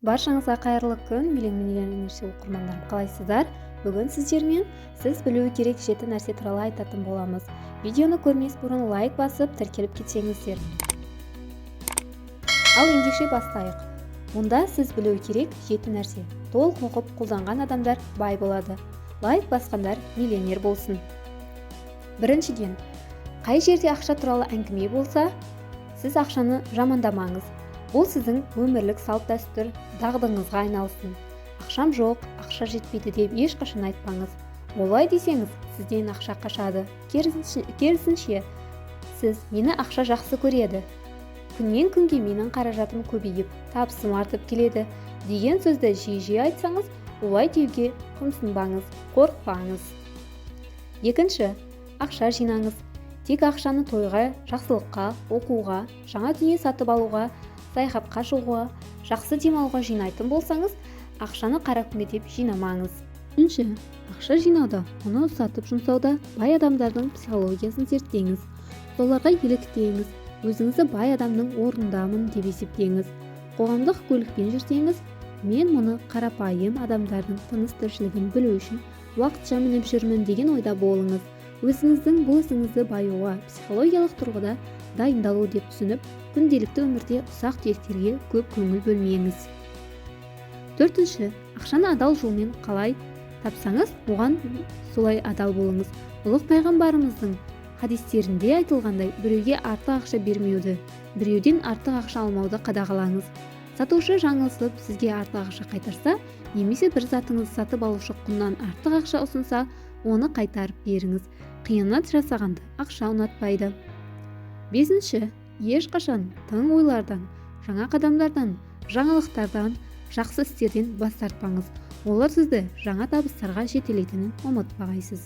Баршаңызға қайырлы күн, миллион оқырмандарым, қалайсыздар? Бүгін сіздермен сіз білуі керек 7 нәрсе туралы айтатын боламыз. Видеоны көрмес бұрын лайк басып, тіркеліп кетсеңіздер. Ал ендеше бастайық. Мұнда сіз білуі керек 7 нәрсе. Толық оқып қолданған адамдар бай болады. Лайк басқандар миллионер болсын. Біріншіден, қай жерде ақша туралы әңгіме болса, сіз ақшаны жамандамаңыз. Бұл сіздің өмірлік салт-дәстүр, дағдыңызға айналсын. Ақшам жоқ, ақша жетпейді деп ешқашан айтпаңыз. Олай десеңіз, сізден ақша қашады. Керісінше, сіз мені ақша жақсы көреді. Күннен күнге менің қаражатым көбейіп, табысым артып келеді деген сөзді жиі айтсаңыз, олай деуге қымсынбаңыз, қорықпаңыз. Екінші, ақша жинаңыз. Тек ақшаны тойға, жақсылыққа, оқуға, жаңа дүние сатып алуға, саяхатқа шығуға, жақсы демалуға жинайтын болсаңыз, ақшаны қара күнге деп жинамаңыз. Үшінші, ақша жинауда, оны ұсатып жұмсауда бай адамдардың психологиясын зерттеңіз. Соларға еліктеңіз, өзіңізді бай адамның орындамын деп есептеңіз. Қоғамдық көлікпен жүрсеңіз, мен мұны қарапайым адамдардың тыныс-тіршілігін білу үшін уақытша мініп жүрмін деген ойда болыңыз. Өзіңіздің бұл ісіңізді баюға психологиялық тұрғыда дайындалу деп түсініп, күнделікті өмірде ұсақ түйектерге көп көңіл бөлмеңіз. Төртінші, ақшаны адал жолмен қалай тапсаңыз, оған солай адал болыңыз. Ұлық пайғамбарымыздың хадистерінде айтылғандай, біреуге артық ақша бермеуді, біреуден артық ақша алмауды қадағалаңыз. Сатушы жаңылысып сізге артық ақша қайтарса, немесе бір затыңызды сатып алушы құннан артық ақша ұсынса, оны қайтарып беріңіз. Қиянат жасағанды ақша ұнатпайды. Бесінші, ешқашан тың ойлардан, жаңа қадамдардан, жаңалықтардан, жақсы істерден бас тартпаңыз. Олар сізді жаңа табыстарға жетелейтінін ұмытпағайсыз.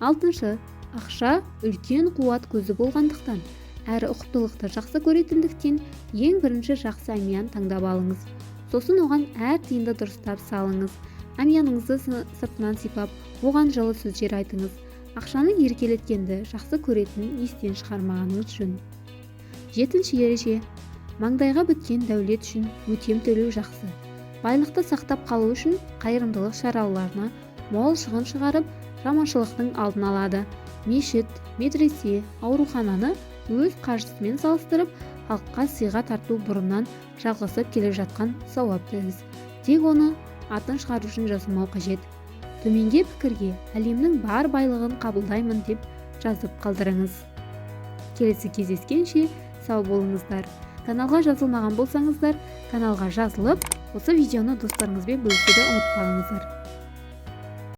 Алтыншы, ақша үлкен қуат көзі болғандықтан, әрі ұқыптылықты жақсы көретіндіктен, ең бірінші жақсы әмиян таңдап алыңыз. Сосын оған әр тиынды дұрыстап салыңыз. Әмияныңызды сыртынан сипап, оған жылы сөздер айтыңыз. Ақшаны еркелеткенді жақсы көретінін естен шығармағаныңыз жөн. Жетінші ереже, маңдайға біткен дәулет үшін өтем төлеу жақсы. Байлықты сақтап қалу үшін қайырымдылық шараларына мол шығын шығарып, жаманшылықтың алдын алады. Мешіт, медресе, аурухананы өз қаржысымен салыстырып, халыққа сыйға тарту бұрыннан жалғасып келе жатқан сауапты іс. Тек оны атын шығару үшін жасамау қажет. Төменге пікірге әлемнің бар байлығын қабылдаймын деп жазып қалдырыңыз. Келесі кездескенше сау болыңыздар. Каналға жазылмаған болсаңыздар, каналға жазылып, осы видеоны достарыңызбен бөлісуді ұмытпаңыздар.